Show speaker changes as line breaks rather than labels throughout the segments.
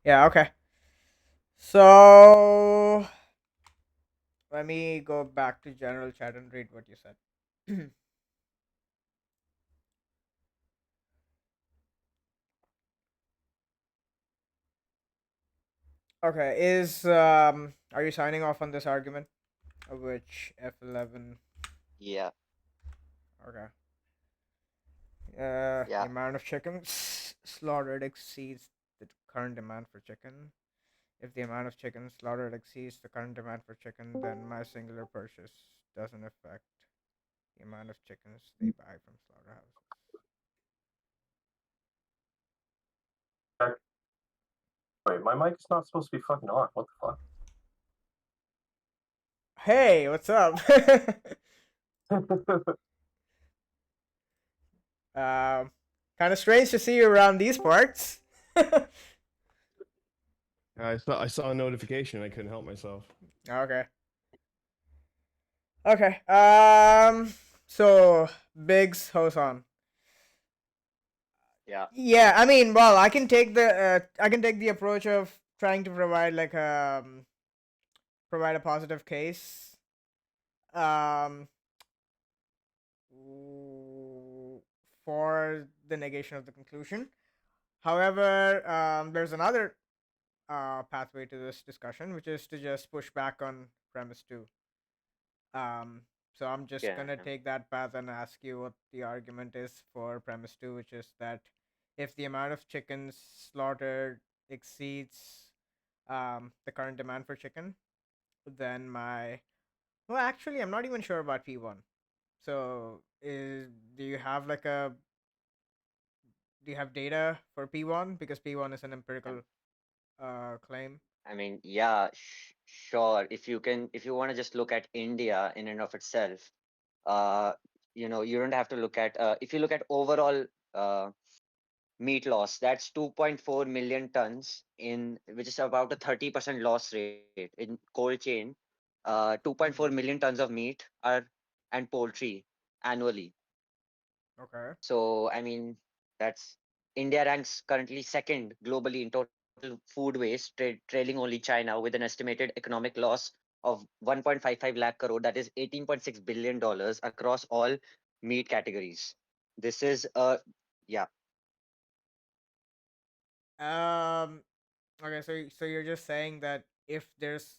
Yeah, okay. So let me go back to general chat and read what you said. Okay, is are you signing off on this argument? Of which F11.
Yeah,
Okay. The
yeah.
amount of chickens slaughtered exceeds the current demand for chicken. If the amount of chicken slaughtered exceeds the current demand for chicken, then my singular purchase doesn't affect the amount of chickens they buy from slaughterhouses.
Wait, my mic is not supposed to be fucking on. What the fuck?
Hey, what's up? um, kind of strange to see you around these parts.
I saw a notification. I couldn't help myself.
Okay. Okay. So biggshoson.
Yeah.
Yeah, I mean, well, I can take the approach of trying to provide like provide a positive case. Um, for the negation of the conclusion. However, there's another pathway to this discussion, which is to just push back on premise two. Um, so I'm just
Yeah.
gonna take that path and ask you what the argument is for premise two, which is that if the amount of chickens slaughtered exceeds the current demand for chicken, then my well, actually, I'm not even sure about P1. So, do you have like a do you have data for P1 because P1 is an
Um,
empirical claim?
I mean, yeah, sure. If you want to just look at India in and of itself, uh, you don't have to look at, if you look at overall uh, meat loss, that's 2.4 million tons which is about a 30% loss rate in cold chain. 2.4
Mm-hmm.
million tons of meat are and poultry annually.
Okay.
So, I mean, that's India ranks currently second globally in total food waste, trailing only China with an estimated economic loss of 1.55 lakh crore, that is $18.6 billion across all meat categories. This is yeah,
Um. Okay. So you're just saying that if there's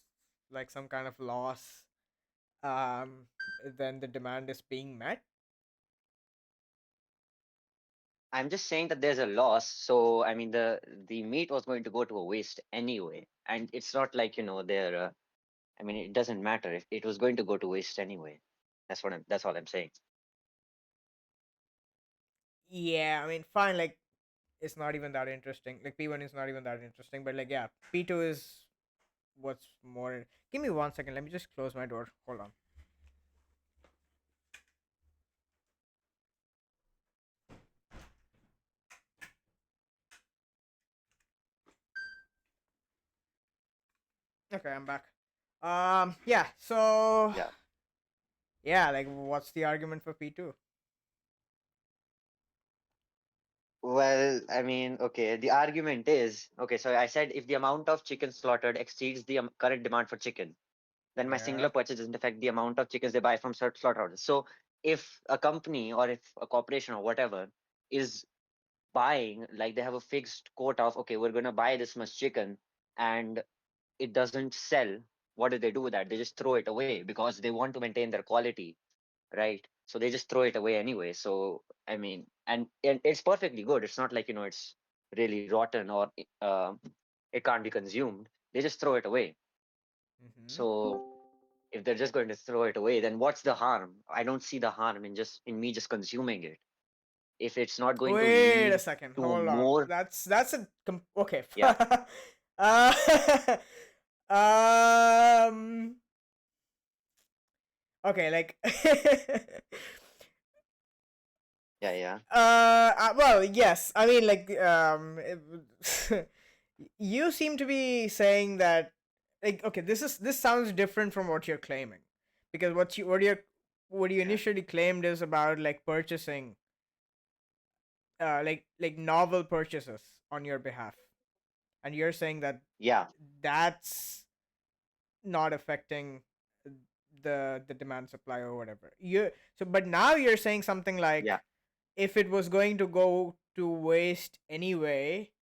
like some kind of loss, um, then the demand is being met.
I'm just saying that there's a loss. So, I mean, the meat was going to go to a waste anyway, and it's not like there. I mean, it doesn't matter if it was going to go to waste anyway. That's all I'm saying.
Yeah. I mean, fine. Like, it's not even that interesting. Like P1 is not even that interesting. But like, yeah, P2 is what's more. Give me 1 second. Let me just close my door. Hold on. Okay, I'm back. Yeah. So
Yeah.
yeah, like, what's the argument for P2?
Well, I mean, okay, the argument is okay. So I said if the amount of chicken slaughtered exceeds the current demand for chicken, then my
Yeah.
singular purchase doesn't affect the amount of chickens they buy from slaughterhouses. So if a company or if a corporation or whatever is buying, like they have a fixed quota of, okay, we're going to buy this much chicken and it doesn't sell, what do they do with that? They just throw it away because they want to maintain their quality, right? So they just throw it away anyway. So I mean, and it's perfectly good. It's not like it's really rotten or it can't be consumed. They just throw it away.
Mm-hmm.
So if they're just going to throw it away, then what's the harm? I don't see the harm in me just consuming it if it's not going to
Wait a
lead
second.
to
Hold on.
more.
That's okay.
Yeah,
uh, um. Okay, like.
yeah.
Well, yes. I mean, like, you seem to be saying that, like, okay, this sounds different from what you're claiming, because what you
Yeah.
initially claimed is about like purchasing, like novel purchases on your behalf. and you're saying that
Yeah.
that's not affecting the demand supply or whatever. But now you're saying something like,
Yeah.
if it was going to go to waste anyway,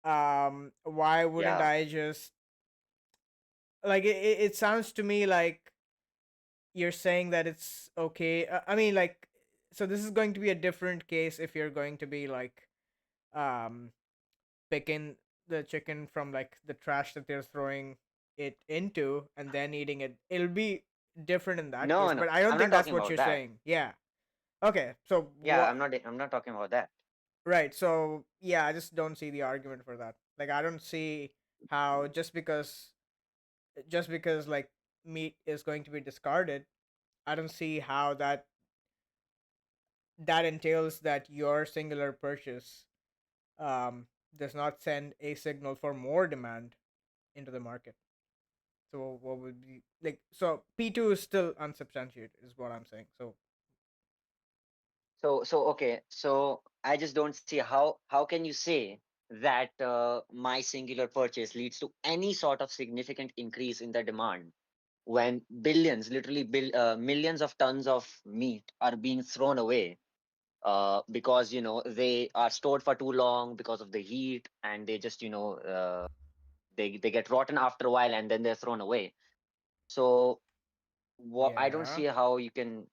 why wouldn't
Yeah.
I just, like, it sounds to me like you're saying that it's okay. I mean, like, so this is going to be a different case if you're going to be like um picking the chicken from like the trash that they're throwing it into and then eating it. It'll be different in that case,
No, no.
but I don't
I'm
think
not
that's
talking
what
about
you're
that.
saying. Yeah. Okay. So
Yeah,
what?
I'm not talking about that.
Right. So yeah, I just don't see the argument for that. Like, I don't see how just because like meat is going to be discarded, I don't see how that entails that your singular purchase um does not send a signal for more demand into the market. So what would be like, so P2 is still unsubstantiated is what I'm saying. So
So okay. So I just don't see how can you say that my singular purchase leads to any sort of significant increase in the demand when billions, literally millions of tons of meat are being thrown away because they are stored for too long because of the heat, and they just they get rotten after a while, and then they're thrown away. So what I don't
yeah.
see how you can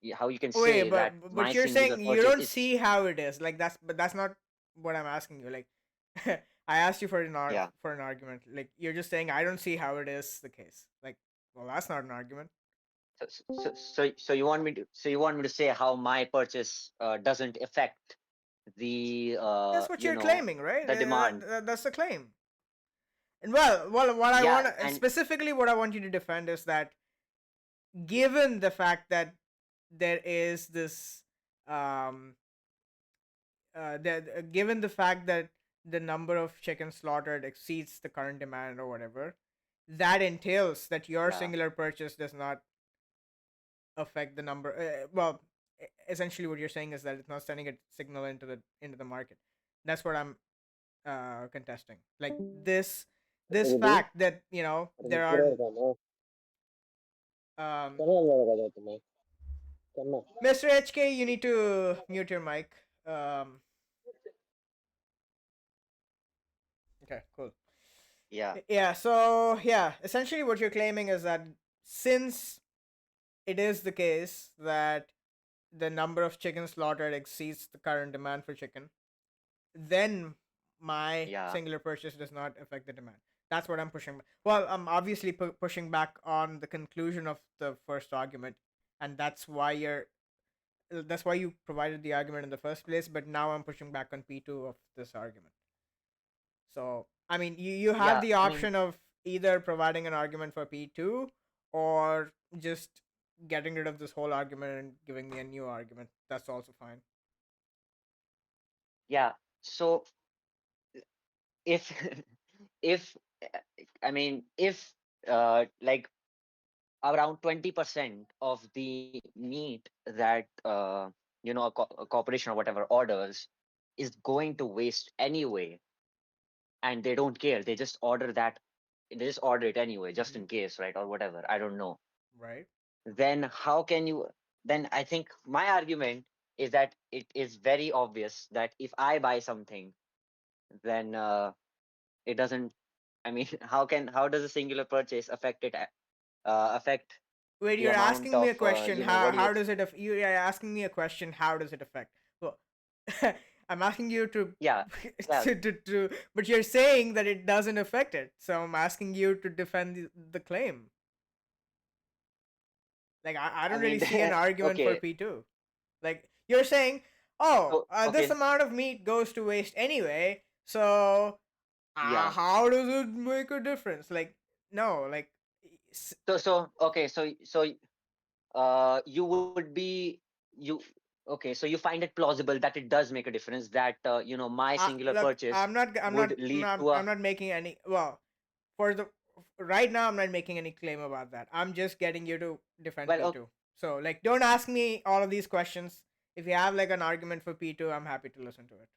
Wait,
say that
but
my
you're
singular
saying you
purchase
don't
is.
see how it is. Like, that's not what I'm asking you. Like, I asked you for
Yeah.
for an argument. Like, you're just saying I don't see how it is the case. Like, well, that's not an argument.
So you want me to say how my purchase doesn't affect the
That's what you're claiming, right?
the demand.
That's the claim. And well, what I
Yeah,
want
and
specifically, what I want you to defend is that, given the fact that there is this um given the fact that the number of chickens slaughtered exceeds the current demand or whatever, that entails that your
yeah,
singular purchase does not affect the number. Well, essentially, what you're saying is that it's not sending a signal into the market. That's what I'm contesting. Like, this
Really?
fact that there are um Mr. HK, you need to mute your mic. Um, okay, cool.
yeah,
Yeah, so yeah, essentially what you're claiming is that, since it is the case that the number of chickens slaughtered exceeds the current demand for chicken, then my
yeah,
singular purchase does not affect the demand. That's what I'm pushing. Well, I'm obviously pushing back on the conclusion of the first argument, and that's why you provided the argument in the first place. But now I'm pushing back on P2 of this argument. So, I mean, you have
yeah.
the
I mean,
option of either providing an argument for P2 or just getting rid of this whole argument and giving me a new argument. That's also fine.
yeah. So if if uh, I mean if like around 20% of the meat that a corporation or whatever orders is going to waste anyway, and they don't care, they just order it anyway, just
Hmm.
in case, right, or whatever, I don't know.
Right?
Then how can you then I think my argument is that it is very obvious that if I buy something, then it doesn't. I mean, how does a singular purchase affect
Wait,
the
you're
amount
asking me
of
a question. How
what do you
how does it you're asking me a question? How does it affect? Well, I'm asking you to,
yeah, yeah.
but you're saying that it doesn't affect it. So I'm asking you to defend the claim. Like, I
I
don't really
mean,
see an argument for
okay,
P2. Like, you're saying, oh,
so
this
okay,
amount of meat goes to waste anyway, so
yeah.
how does it make a difference? Like, no, like,
So okay, you would be you okay, so you find it plausible that it does make a difference, that my singular
look,
purchase would lead to
I'm
a.
not making any. Well, for the right now, I'm not making any claim about that. I'm just getting you to defend
Well,
P2. So, like, don't ask me all of these questions. If you have like an argument for P2, I'm happy to listen to it.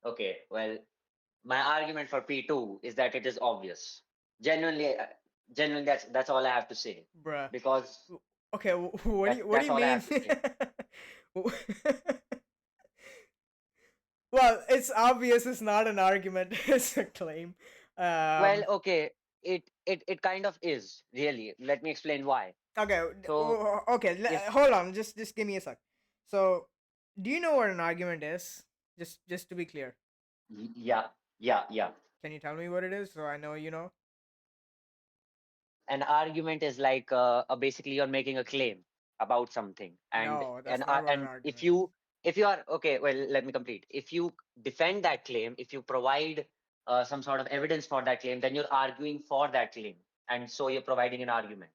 Okay, well, my argument for P2 is that it is obvious. Genuinely, genuinely, that's all I have to say.
Bruh.
Because
Okay, what do
that's
you
all I
mean?
have to say.
Well, it's obvious. It's not an argument. It's a claim.
Well,
Um.
okay, it kind of is, really. Let me explain why.
Okay.
So
Okay.
if
Hold on. Just give me a sec. So, do you know what an argument is? Just to be clear,
yeah, yeah.
can you tell me what it is so I know you know?
An argument is like basically you're making a claim about something, and
No, that's not what an
if
argument is.
you are okay, well, let me complete. If you defend that claim, if you provide some sort of evidence for that claim, then you're arguing for that claim, and so you're providing an argument.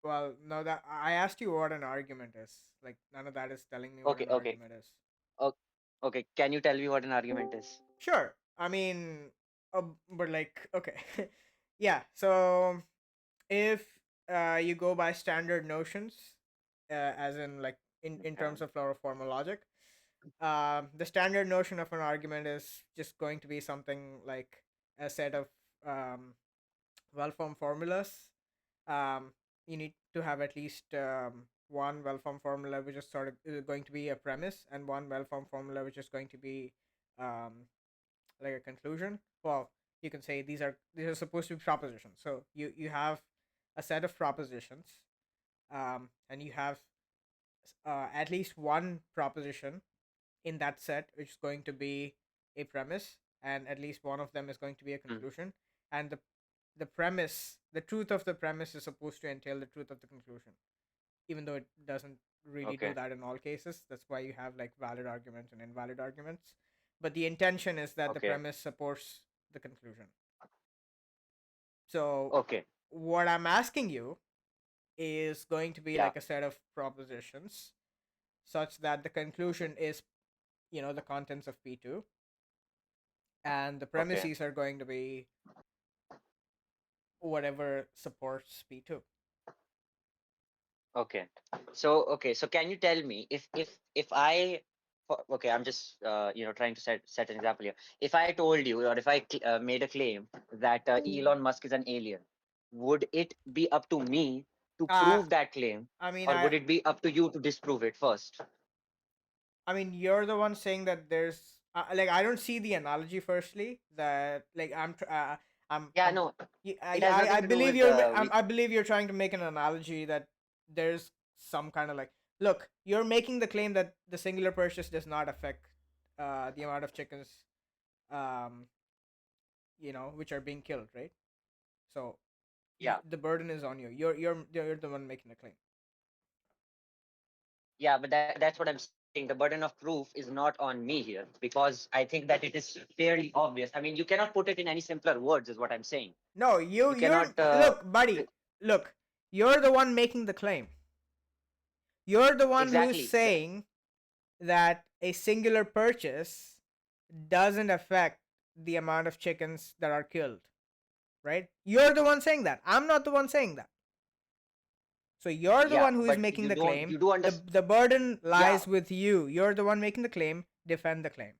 Well, no, that I asked you what an argument is. Like none of that is telling me what
Okay,
an
okay,
argument is.
okay. Can you tell me what an argument is?
Sure. I mean, but like, okay, yeah. So if you go by standard notions, as in like in
Okay.
terms of our formal logic, the standard notion of an argument is just going to be something like a set of um, well-formed formulas. Um, you need to have at least one well-formed formula which is sort of going to be a premise, and one well-formed formula which is going to be um, like a conclusion. Well, you can say these are supposed to be propositions. So you have a set of propositions, and you have at least one proposition in that set which is going to be a premise, and at least one of them is going to be a
Mm,
conclusion. And the premise, the truth of the premise is supposed to entail the truth of the conclusion, even though it doesn't really do
okay,
that in all cases. That's why you have like valid arguments and invalid arguments. But the intention is that the
okay,
premise supports the conclusion. So
okay,
what I'm asking you is going to be
yeah,
like a set of propositions such that the conclusion is, the contents of P2, and the
okay.
premises are going to be whatever supports P2.
Okay. So can you tell me if I okay, I'm just trying to set an example here. If I told you, or if I made a claim that Elon Musk is an alien, would it be up to me to
Uh,
prove that claim,
I mean,
or would it be up to you to disprove it first?
you're the one saying that there's like I don't see the analogy. Firstly, that like
Yeah,
I'm
no,
I,
it has
I
nothing
I
to do
believe
with
I believe you're trying to make an analogy that there's some kind of like, look, you're making the claim that the singular purchase does not affect the amount of chickens um which are being killed, right? So
yeah.
the burden is on you. You're the one making the claim.
Yeah, but that's what I'm saying. The burden of proof is not on me here, because I think that it is fairly obvious. I mean, you cannot put it in any simpler words, is what I'm saying.
No,
You
you're
cannot.
look, buddy. Look, you're the one making the claim. You're the one who's
Exactly.
saying that a singular purchase doesn't affect the amount of chickens that are killed, right? You're the one saying that. I'm not the one saying that. So you're the
Yeah,
one who is
but
making the claim.
you do
The
understand.
the burden
Yeah,
lies with you. You're the one making the claim. Defend the claim.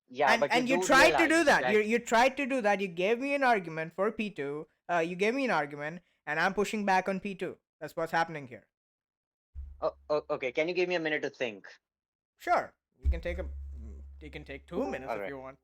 yeah,
and
but you
and you
do
tried to do
realize
that.
that.
You tried to do that. You gave me an argument for P2. You gave me an argument, and I'm pushing back on P2. That's what's happening here.
Okay, can you give me a minute to think?
Sure, you can take 2 minutes
All
if
right.
you want.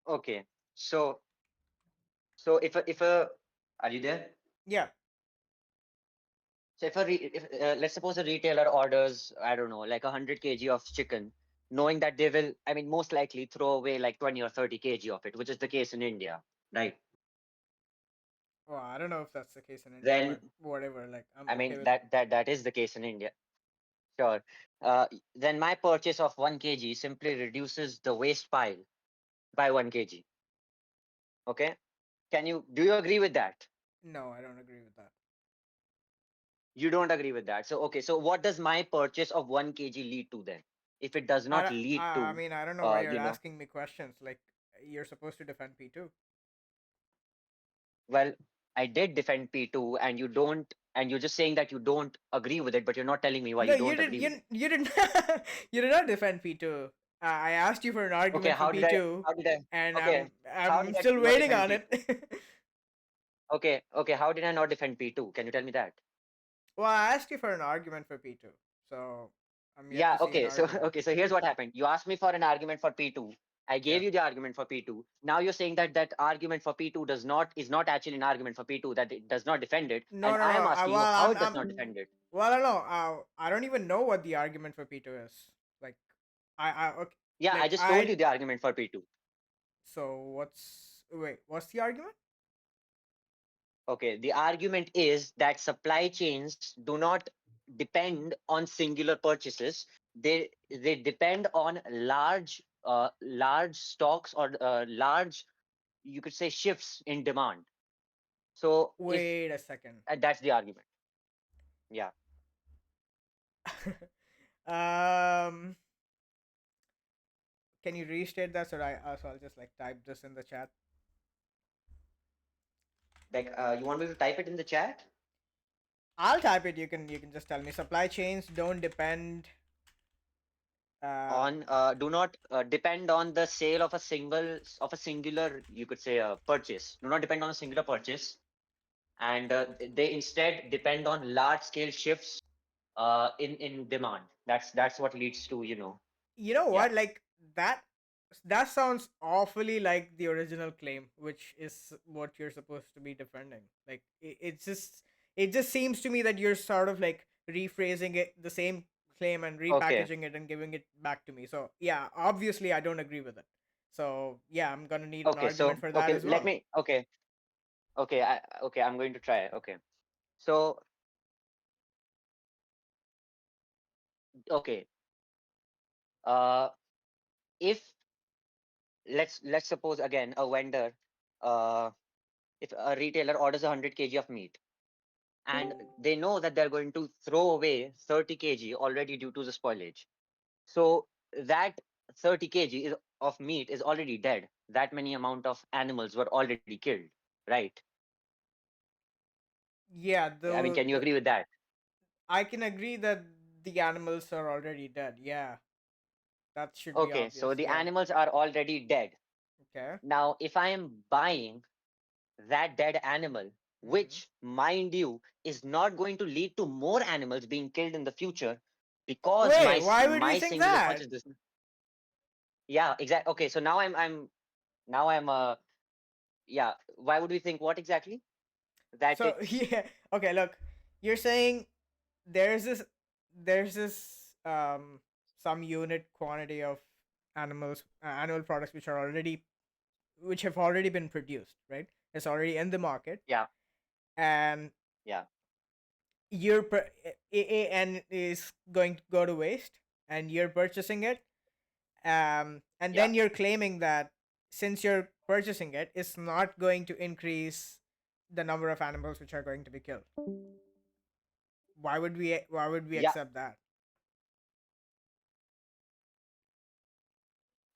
Okay. So if a are you there?
Yeah.
So if let's suppose a retailer orders, I don't know, like 100 kg of chicken, knowing that they will, I mean, most likely throw away like 20 or 30 kg of it, which is the case in India, right?
Well, I don't know if that's the case in India,
Then
but whatever. Like, I'm
I
okay
mean
with.
that is the case in India. Sure. Then my purchase of 1 kg simply reduces the waste pile by 1 kg. Okay. Do you agree with that?
No, I don't agree with that.
You don't agree with that. So okay. So what does my purchase of 1 kg lead to then? If it does
I,
not
don't-
lead
I
to,
mean, I don't know why you're
you know,
asking me questions. Like, you're supposed to defend P2.
well, I did defend P2, and you don't, and you're just saying that you don't agree with it, but you're not telling me why
No,
you don't agree with it.
you didn't you did not defend P2. I asked you for an
Okay,
argument for
how did I?
P2,
How did I?
and
Okay, how
I'm
did I
still
not
waiting
defend
on
P2?
it.
Okay, okay, how did I not defend P2? Can you tell me that?
Well, I asked you for an argument for P2, so I'm yet
Yeah,
to see an
okay. So
argument.
okay, so here's what happened. You asked me for an argument for P2. I
Yeah.
gave you the argument for P2. Now you're saying that that argument for P2 is not actually an argument for P2, that it does not defend it,
No,
and
no,
I
no.
am asking you how it does
I'm
not defend it.
well, I don't know. I don't even know what the argument for P2 is. Like, okay,
Yeah, I
like
just told
I.
you the argument for P2.
So what's the argument?
Okay, the argument is that supply chains do not depend on singular purchases. They depend on large stocks, or large, you could say, shifts in demand. So if
Wait a second.
that's the argument. Yeah.
um, can you restate that so I'll just like type this in the chat.
Like, you want me to type it in the chat?
I'll type it. You can just tell me. Supply chains don't depend. Uh,
On Do not depend on the sale of a singular, you could say, purchase. Do not depend on a singular purchase, and they instead depend on large scale shifts in demand. That's what leads to,
you know
yeah.
what? Like that. That sounds awfully like the original claim, which is what you're supposed to be defending. Like it just seems to me that you're sort of like rephrasing it, the same claim, and
Okay,
repackaging it and giving it back to me. So yeah, obviously I don't agree with it. So yeah, I'm gonna need an
okay.
argument
So
for that
okay,
as
let
well.
me. Okay, okay. I'm going to try. Okay. So okay. Uh, if let's suppose again a vendor, uh, if a retailer orders 100 kg of meat, and they know that they're going to throw away 30 kg already due to the spoilage. So that 30 kg of meat is already dead. That many amount of animals were already killed, right?
Yeah,
I mean,
though
can you agree with that?
I can agree that the animals are already dead. Yeah, that should be
Okay,
obvious.
so the
Yeah.
animals are already dead.
Okay.
Now, if I am buying that dead animal,
Mm-hmm.
which, mind you, is not going to lead to more animals being killed in the future, because
Wait, why would you
my
think
singular
that?
purchase does. Yeah, exactly. Okay, so now I'm yeah. Why would we think what exactly? That
So
it's
yeah, okay. Look, you're saying there's this there's this some unit quantity of annual products which have already been produced, right? It's already in the market,
yeah,
and
yeah,
and is going to go to waste, and you're purchasing it, and
yeah.
then you're claiming that since you're purchasing it, it's not going to increase the number of animals which are going to be killed. Why would we
Yeah,
accept that?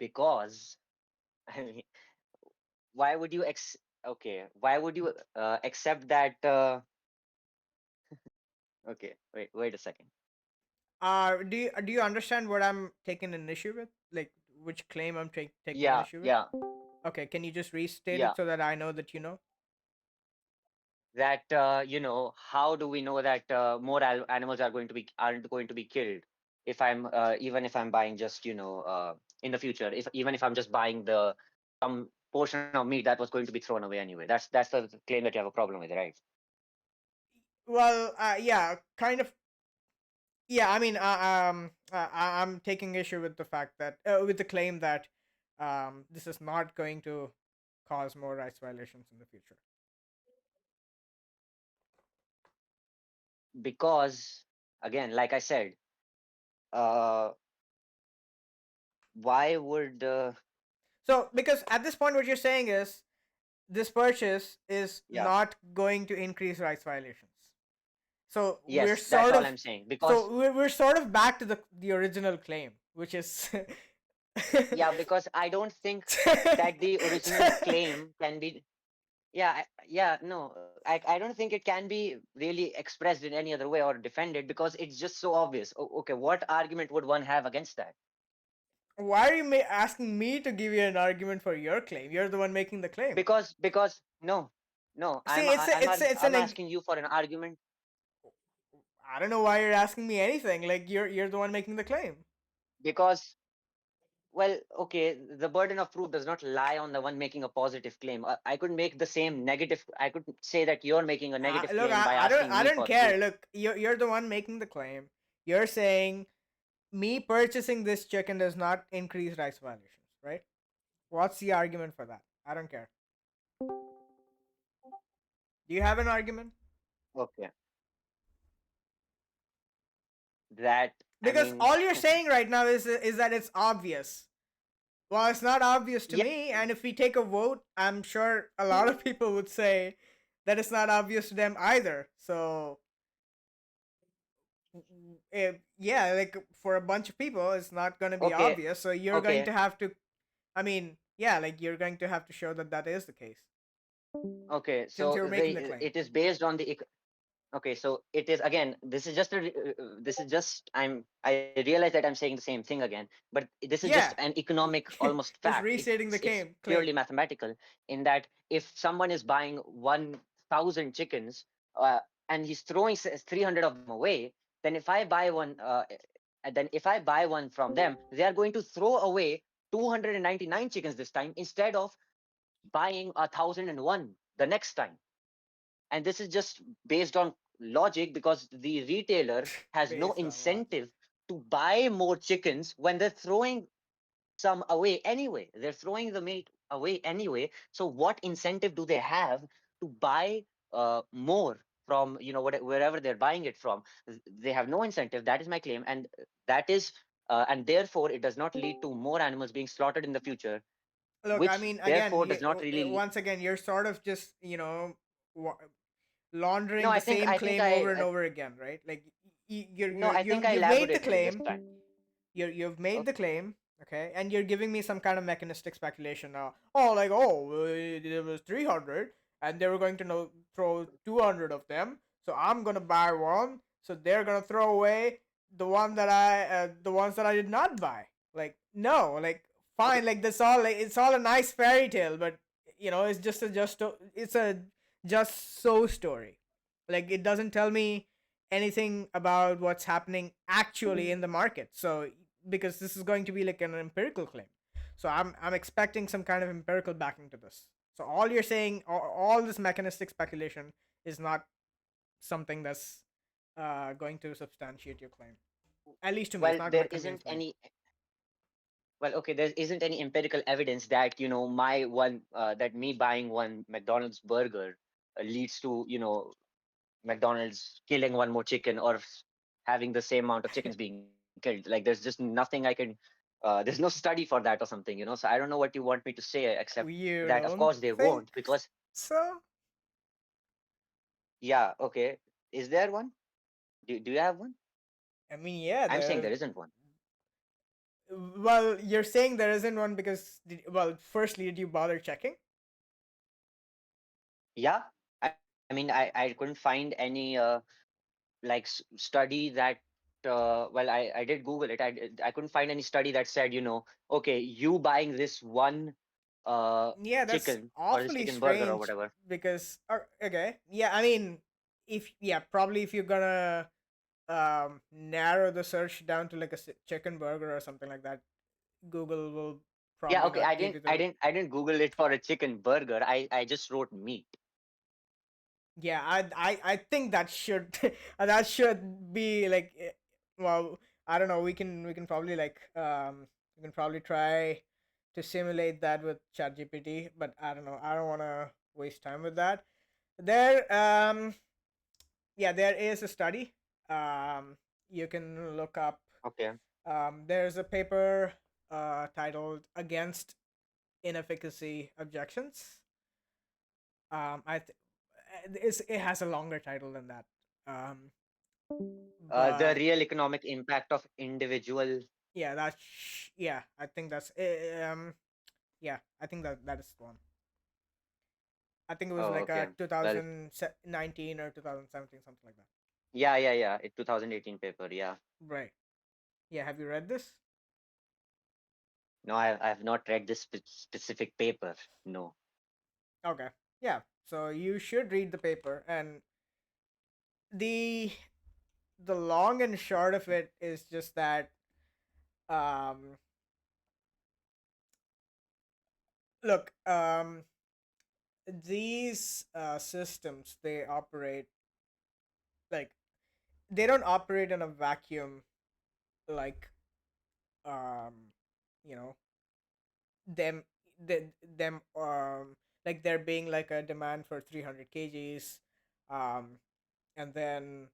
because I mean, why would you why would you accept that okay, wait a second.
Do you understand what I'm taking an issue with? Like which claim I'm taking an
Yeah,
issue with?
yeah,
Okay, can you just restate
yeah.
it so that I know that you know?
That how do we know that more animals aren't going to be killed if I'm even if I'm buying just in the future, if even if I'm just buying the some portion of meat that was going to be thrown away anyway. That's the claim that you have a problem with, right?
Well, yeah, kind of. Yeah, I mean, I'm taking issue with the fact that with the claim that this is not going to cause more rights violations in the future.
Because again, like I said, uh, why would
So, because at this point, what you're saying is this purchase is
yeah,
not going to increase rights violations. So we're
yes, that's
sort
all
of
I'm saying.
so
Because
we're sort of back to the original claim, which is
yeah, because I don't think that the original claim can be yeah yeah no I don't think it can be really expressed in any other way or defended because it's just so obvious. Okay, what argument would one have against that?
Why are you asking me to give you an argument for your claim? You're the one making the claim.
Because no no
See, it's
I'm asking you for an argument.
I don't know why you're asking me anything. Like you're the one making the claim.
Because well, okay, the burden of proof does not lie on the one making a positive claim. I could make the same negative. I could say that you're making a negative
Look,
claim by asking
I
me
don't
for
care.
proof.
Look, you're the one making the claim. You're saying me purchasing this chicken does not increase rights violations, right? What's the argument for that? I don't care. Do you have an argument?
Okay, that I
Because
mean,
all you're saying right now is that it's obvious. Well, it's not obvious to
yeah,
me, and if we take a vote, I'm sure a lot of people would say that it's not obvious to them either. So, yeah, like for a bunch of people, it's not going to be
okay,
obvious. So you're going
okay,
to have to, I mean, yeah, like you're going to have to show that that is the case
okay.
since
So
you're making the
the
claim.
it is based on the okay. So it is again. This is just this is just I realize that I'm saying the same thing again, but this is just
Yeah,
an economic almost
just
fact.
restating the
It's
claim.
purely
Claim.
mathematical in that if someone is buying 1,000 chickens and he's throwing 300 of them away, then if I buy one and then if I buy one from them, they are going to throw away 299 chickens this time instead of buying 1,001 the next time. And this is just based on logic because the retailer has no
Based on logic.
incentive to buy more chickens when they're throwing some away anyway. They're throwing the meat away anyway. So what incentive do they have to buy more from wherever they're buying it from? They have no incentive. That is my claim, and that is and therefore it does not lead to more animals being slaughtered in the future,
Look, I
which
mean, again,
therefore does not really.
once again, you're sort of just wa-
No,
laundering the
I think
same
I think
claim over and
I
over again, right? Like
no, I think I
you've made the
elaborated this
claim,
time.
you've made the
Okay.
claim, okay, and you're giving me some kind of mechanistic speculation now. Oh, like there was 300, and they were going to throw 200 of them, so I'm gonna buy one, so they're gonna throw away the ones that I did not buy. Like no, like
Okay.
fine, like that's all. Like it's all a nice fairy tale, but it's it's a just so story. Like it doesn't tell me anything about what's happening actually in the market. So because this is going to be like an empirical claim, so I'm expecting some kind of empirical backing to this. So all you're saying, all this mechanistic speculation, is not something that's going to substantiate your claim. At least to me, it's
Well,
not going
there
to
isn't
convince me.
any. Well, okay, there isn't any empirical evidence that my one that me buying one McDonald's burger leads to McDonald's killing one more chicken or having the same amount of chickens being killed. Like there's just nothing I can. There's no study for that or something. So I don't know what you want me to say except
You
that of
don't
course they
think
won't because
so?
yeah, okay. Is there one? Do you have one?
I mean, yeah,
I'm saying
there.
there isn't one.
Well, you're saying there isn't one because, well, firstly, did you bother checking?
Yeah, I mean I couldn't find any like study that well I did google it. I couldn't find any study that said okay, you buying this one
Yeah, that's
chicken or this
awfully
chicken burger or
strange
whatever.
because, okay, yeah, I mean, probably if you're gonna narrow the search down to like a chicken burger or something like that, Google will
Yeah,
probably
okay.
not due to the
I didn't Google it for a chicken burger. I just wrote meat.
yeah. I think that should that should be like well, I don't know. We can probably we can probably try to simulate that with ChatGPT, but I don't know. I don't want to waste time with that. There yeah, there is a study. You can look up.
Okay.
There's a paper titled "Against Inefficacy Objections." It has a longer title than that. Um,
The
but
real economic impact of individual.
yeah, yeah. I think that's yeah. I think that is the one. I think it was
Oh,
like
okay.
a
Well,
2019 or 2017, something like that.
yeah. 2018 paper. Yeah.
Right. Yeah. Have you read this?
No, I have not read this specific paper. No.
Okay. Yeah. So you should read the paper, and the the long and short of it is just that um look, these systems, they operate like they don't operate in a vacuum, like um you know them them like there being like a demand for 300 kgs, um and then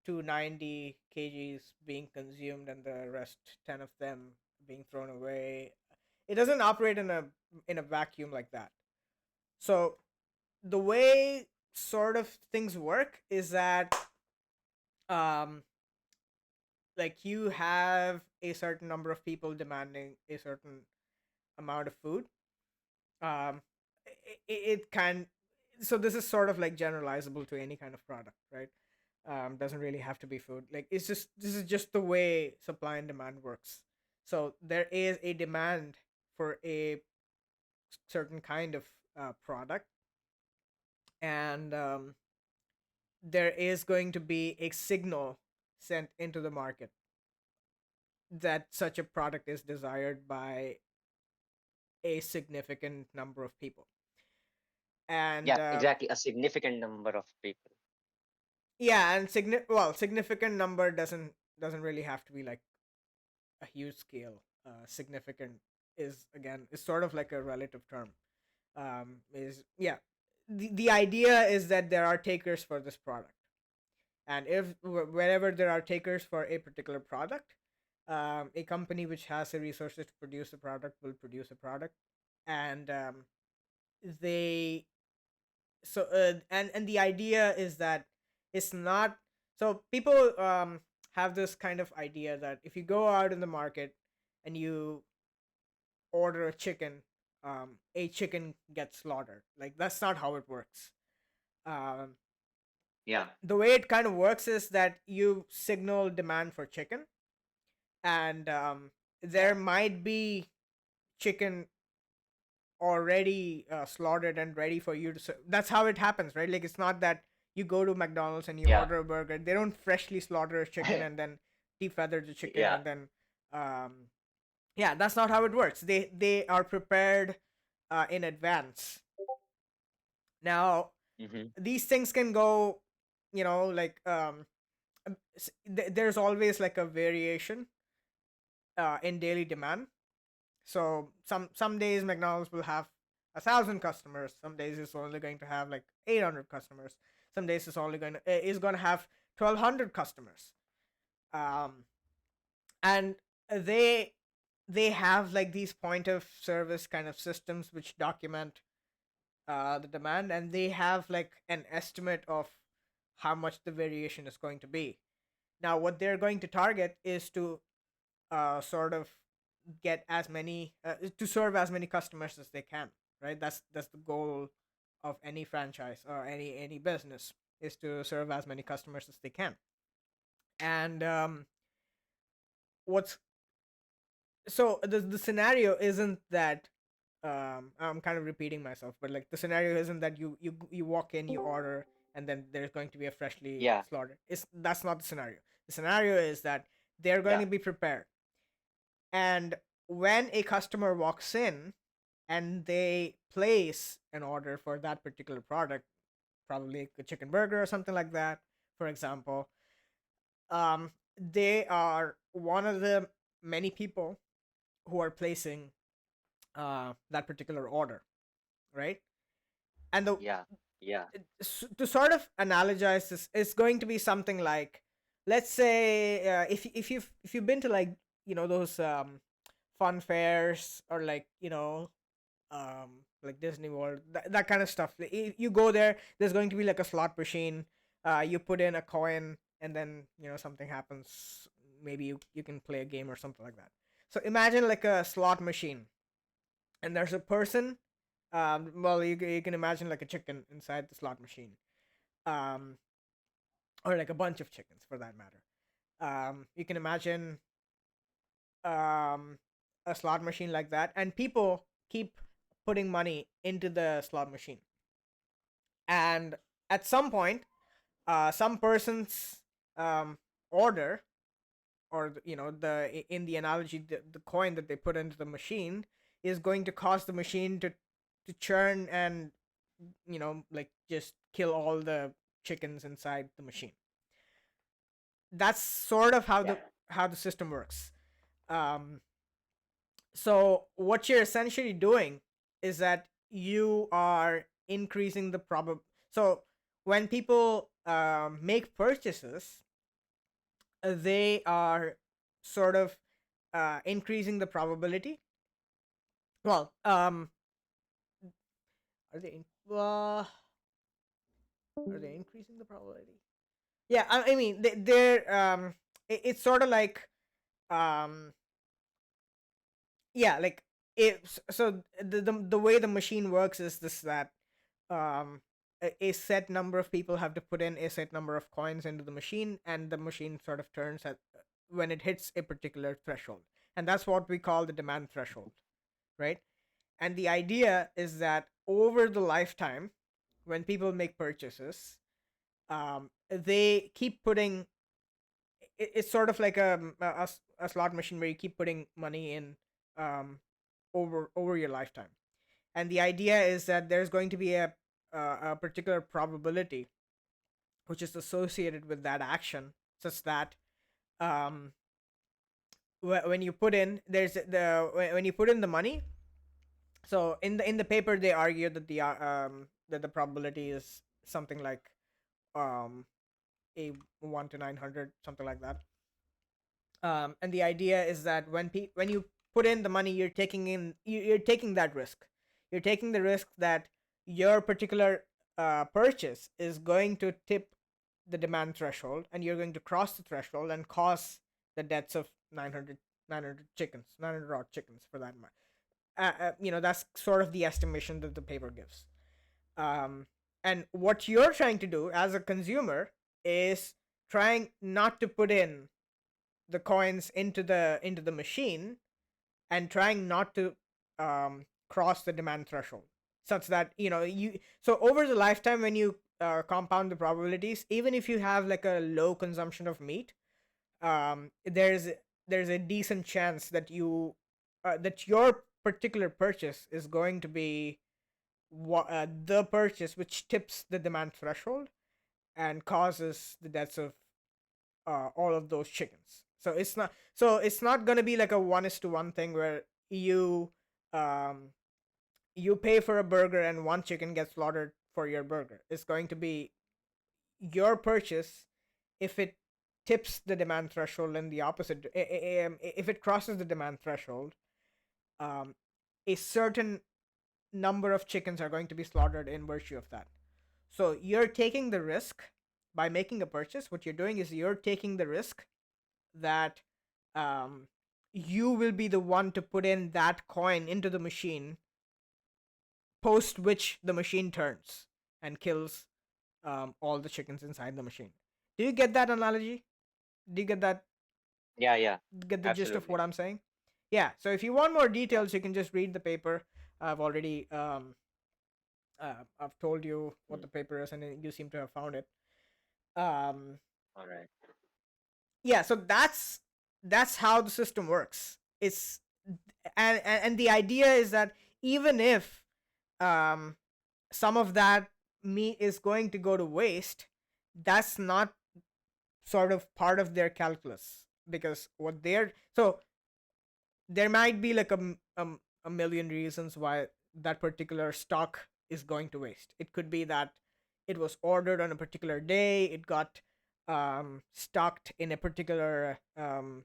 290 kgs being consumed and the rest 10 of them being thrown away. It doesn't operate in a vacuum like that. So the way sort of things work is that um like you have a certain number of people demanding a certain amount of food. It can, so this is sort of like generalizable to any kind of product, right? Doesn't really have to be food. Like it's just, this is just the way supply and demand works. So there is a demand for a certain kind of product, and there is going to be a signal sent into the market that such a product is desired by a significant number of people. And
Yeah, exactly. A significant number of people.
yeah, and significant number doesn't really have to be like a huge scale. Significant is, again, is sort of like a relative term. Is yeah, the idea is that there are takers for this product, and if wherever there are takers for a particular product, a company which has the resources to produce a product will produce a product, and they and the idea is that it's not, so people have this kind of idea that if you go out in the market and you order a chicken gets slaughtered. Like that's not how it works. um,
Yeah.
the way it kind of works is that you signal demand for chicken, and there might be chicken already slaughtered and ready for you to serve. That's how it happens, right? Like it's not that you go to McDonald's and you
Yeah.
order a burger. They don't freshly slaughter a chicken and then defeather the chicken
Yeah.
and then yeah, that's not how it works. They are prepared in advance. Now
Mm-hmm.
these things can go, like there's always like a variation in daily demand. So some days McDonald's will have 1,000 customers. Some days it's only going to have like 800 customers. Some days it's only going to have 1,200 customers. And they have like these point of service kind of systems which document the demand, and they have like an estimate of how much the variation is going to be. Now what they're going to target is to sort of get as many to serve as many customers as they can, right? That's the goal of any franchise or any business, is to serve as many customers as they can. And what's so the scenario isn't that I'm kind of repeating myself, but like the scenario isn't that you walk in, you order, and then there's going to be a freshly
Yeah.
slaughtered. It's That's not the scenario. The scenario is that they're going
Yeah.
to be prepared, and when a customer walks in and they place an order for that particular product, probably a chicken burger or something like that, for example, they are one of the many people who are placing that particular order, right? And
Yeah. Yeah.
to sort of analogize this, it's going to be something like, let's say, if you've been to, like, those fun fairs, or like, like Disney World, that kind of stuff. If you go there, there's going to be like a slot machine. You put in a coin, and then something happens. Maybe you can play a game or something like that. So imagine like a slot machine, and there's a person. Well, you can imagine like a chicken inside the slot machine, um, or like a bunch of chickens for that matter. You can imagine um, a slot machine like that, and people keep putting money into the slot machine. And at some point, some person's order, or in the analogy, the coin that they put into the machine is going to cause the machine to churn and like just kill all the chickens inside the machine. That's sort of
Yeah.
how the system works. um so what you're essentially doing is that you are increasing the so when people make purchases, they are sort of increasing the probability. Well, are they are they increasing the probability? Yeah, I mean, they're it's sort of like, um yeah, like, so the way the machine works is this, that um a set number of people have to put in a set number of coins into the machine, and the machine sort of turns at when it hits a particular threshold, and that's what we call the demand threshold, right? And the idea is that over the lifetime, when people make purchases, they keep putting it's sort of like a slot machine where you keep putting money in, um, over your lifetime. And the idea is that there's going to be a particular probability which is associated with that action, such that um, when you put in when you put in the money. So in the paper, they argue that the probability is something like, um, a 1 to 900, something like that. And the idea is that when you put in the money, you're taking that risk. You're taking the risk that your particular purchase is going to tip the demand threshold, and you're going to cross the threshold and cause the deaths of 900 chickens, 900 odd chickens for that matter. That's sort of the estimation that the paper gives. um, and what you're trying to do as a consumer is trying not to put in the coins into the machine, and trying not to cross the demand threshold, such that you so over the lifetime, when you compound the probabilities, even if you have like a low consumption of meat, there's a decent chance that that your particular purchase is going to be the purchase which tips the demand threshold and causes the deaths of all of those chickens. So it's not gonna be like a 1:1 thing where um you pay for a burger and one chicken gets slaughtered for your burger. It's going to be your purchase. If it tips the demand threshold in the opposite, if it crosses the demand threshold, um a certain number of chickens are going to be slaughtered in virtue of that. So you're taking the risk by making a purchase. What you're doing is you're taking the risk that um, you will be the one to put in that coin into the machine, post which the machine turns and kills all the chickens inside the machine. Do you get that analogy? Do you get that?
Yeah. Yeah.
Get the gist of
Absolutely.
what I'm saying? Yeah. So if you want more details, you can just read the paper. I've already I've told you what
Mm.
the paper is, and you seem to have found it. Um,
All right.
yeah. So that's how the system works. and the idea is that even if um some of that meat is going to go to waste, that's not sort of part of their calculus, because what they're so there might be like a million reasons why that particular stock is going to waste. It could be that it was ordered on a particular day, it got stocked in a particular I'm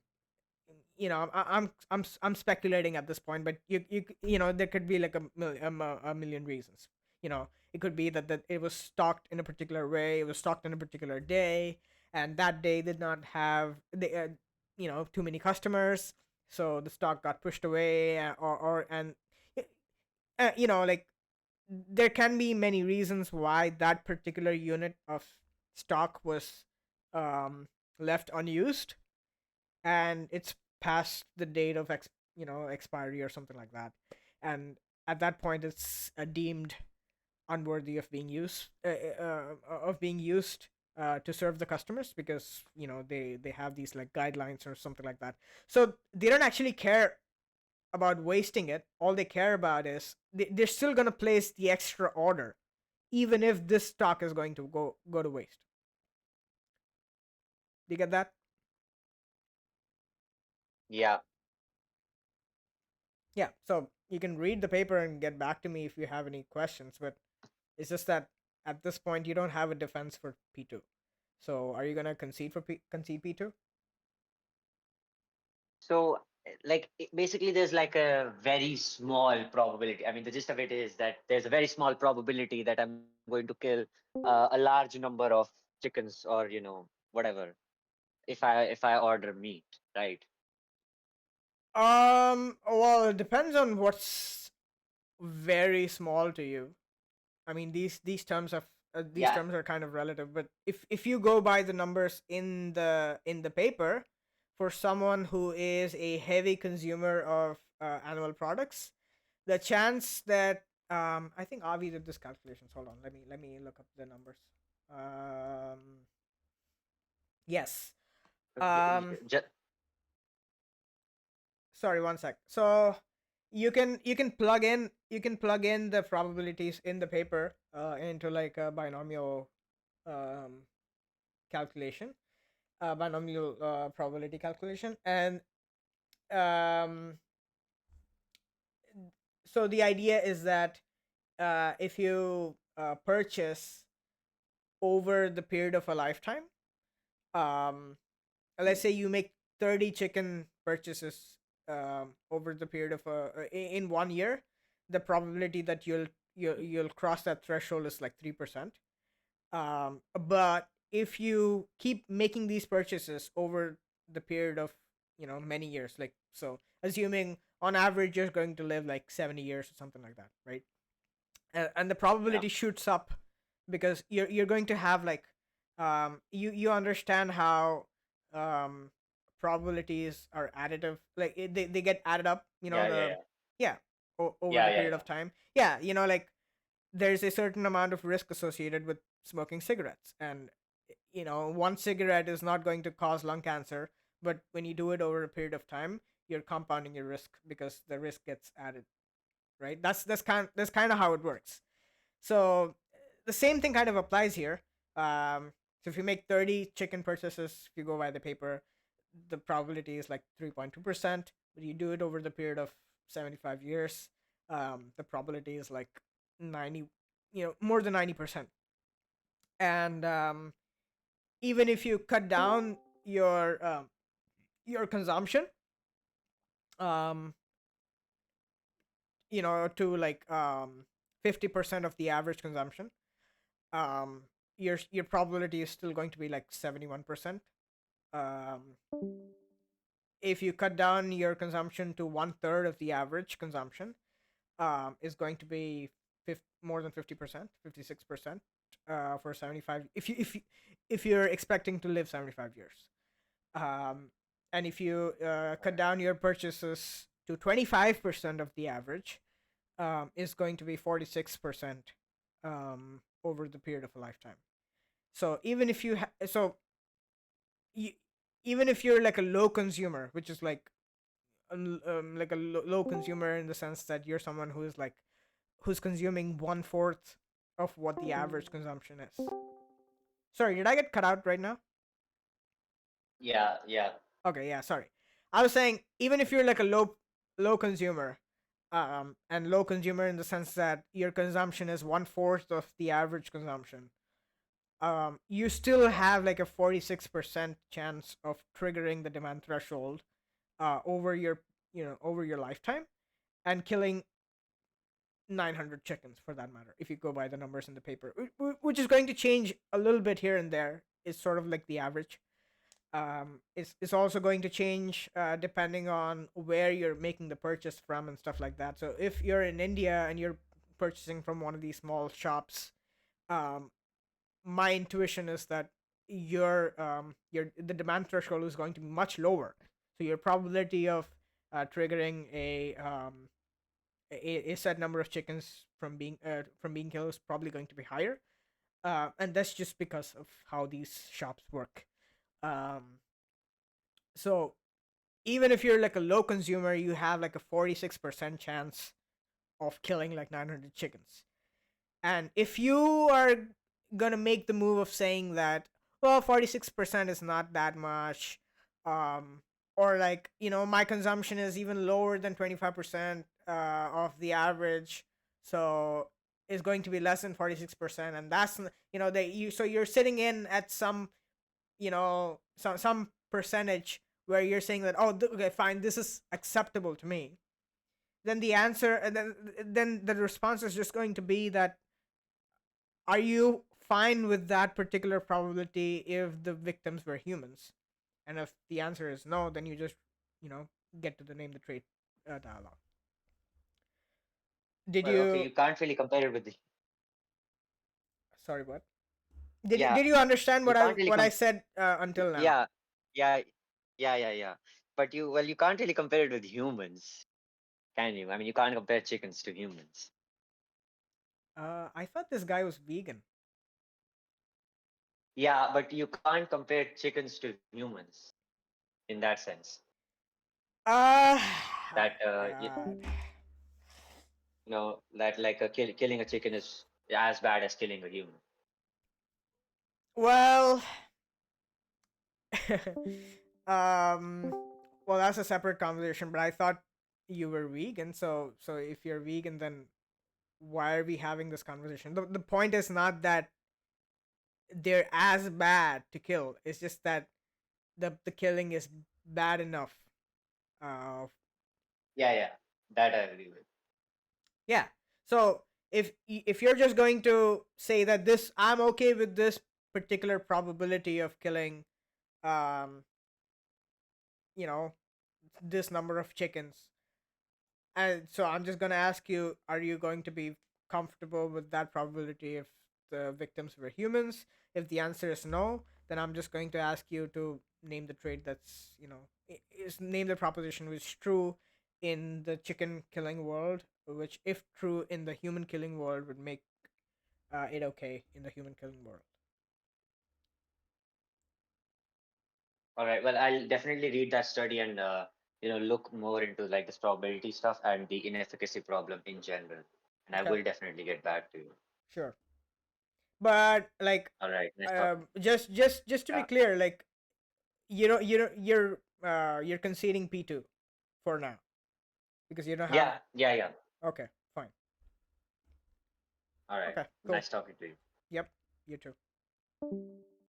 speculating at this point, but there could be like a million reasons. It could be that it was stocked in a particular way, it was stocked in a particular day, and that day did not have too many customers, so the stock got pushed away, or and like there can be many reasons why that particular unit of stock was left unused, and it's past the date of expiry or something like that, and at that point it's deemed unworthy of being used to serve the customers, because they have these like guidelines or something like that. So they don't actually care about wasting it. All they care about is they're still going to place the extra order even if this stock is going to go to waste. Do you get that?
Yeah.
Yeah, so you can read the paper and get back to me if you have any questions, but it's just that at this point you don't have a defense for P2. So are you going to concede P2?
So, like, basically, there's like a very small probability. I mean, the gist of it is that there's a very small probability that I'm going to kill a large number of chickens, or whatever, if I order meat, right?
Well, it depends on what's very small to you. I mean, these
Yeah.
terms are kind of relative, but if you go by the numbers in the paper, for someone who is a heavy consumer of animal products, the chance that I think Avi did this calculations. Hold on, let me look up the numbers. Yes.
Just,
Sorry, one sec. So you can plug in the probabilities in the paper into like a binomial um, calculation, binomial probability calculation, and um, so the idea is that if you purchase over the period of a lifetime, um, let's say you make 30 chicken purchases over the period of in 1 year, the probability that you'll cross that threshold is like 3%. But if you keep making these purchases over the period of many years, like, so assuming on average you're going to live like 70 years or something like that, right? And the
yeah,
probability shoots up, because you're going to have like you understand how um probabilities are additive, like they get added up,
yeah, yeah,
the
yeah,
yeah, over
yeah,
the
yeah,
period
yeah,
of time. Yeah, like there's a certain amount of risk associated with smoking cigarettes, and one cigarette is not going to cause lung cancer, but when you do it over a period of time, you're compounding your risk because the risk gets added, right? That's kind of how it works. So the same thing kind of applies here. So if you make 30 chicken purchases, if you go by the paper, the probability is like 3.2%. But you do it over the period of 75 years, the probability is like 90, more than 90%. And even if you cut down your consumption, um, to like 50% of the average consumption, um your probability is still going to be like 71%. um if you cut down your consumption to one third of the average consumption, is going to be more than 50%, 56%, for 75, if you're expecting to live 75 years. um and if you cut down your purchases to 25% of the average, is going to be 46%, over the period of a lifetime. So even if you even if you're like a low consumer, which is like like a low consumer in the sense that you're someone who's consuming 1/4 of what the average consumption is. Sorry, did I get cut out right now?
Yeah, yeah.
Okay, yeah, sorry. I was saying even if you're like a low consumer, and low consumer in the sense that your consumption is 1/4 of the average consumption, you still have like a 46% chance of triggering the demand threshold, over your over your lifetime, and killing 900 chickens for that matter, if you go by the numbers in the paper, which is going to change a little bit here and there. It's sort of like the average. It's also going to change depending on where you're making the purchase from and stuff like that. So if you're in India and you're purchasing from one of these small shops, um, my intuition is that your the demand threshold is going to be much lower. So your probability of triggering a set number of chickens from being killed is probably going to be higher, and that's just because of how these shops work. Um, so even if you're like a low consumer, you have like a 46% chance of killing like 900 chickens. And if you are gonna make the move of saying that, well, 46% is not that much, or like, my consumption is even lower than 25% of the average, so it's going to be less than 46%, and that's so you're sitting in at some some percentage where you're saying that, oh, okay, fine, this is acceptable to me. Then the answer, and then the response is just going to be that, are you fine with that particular probability if the victims were humans? And if the answer is no, then you just get to the name the trait dialogue. Did
Well, okay,
you
you can't really compare it with the.
Sorry, what? did
Yeah,
did you understand
you
what I
can't really
what I said until now?
Yeah, yeah, yeah. But you can't really compare it with humans, can you? I mean, you can't compare chickens to humans.
I thought this guy was vegan.
Yeah, but you can't compare chickens to humans in that sense.
Oh
That
my god.
that like killing a chicken is as bad as killing a human.
Well, um, well, that's a separate conversation. But I thought you were vegan. So if you're vegan, then why are we having this conversation? The point is not that they're as bad to kill. It's just that the killing is bad enough. Uh,
Yeah, that I agree with.
yeah. So if you're just going to say that this, I'm okay with this particular probability of killing, um, you know, this number of chickens, and so I'm just gonna ask you, are you going to be comfortable with that probability if the victims were humans? If the answer is no, then I'm just going to ask you to name the trait that's, is name the proposition which is true in the chicken killing world, which, if true in the human killing world, would make it okay in the human killing world.
All right. Well, I'll definitely read that study and look more into like this probability stuff and the inefficacy problem in general. And I
Okay,
will definitely get back to you.
sure. But like,
All right. Nice talking.
just to be
Yeah.
clear, like, you're conceding P2 for now because you don't have.
Yeah.
Okay, fine.
All right.
Okay, cool.
Nice talking to you.
Yep, you too.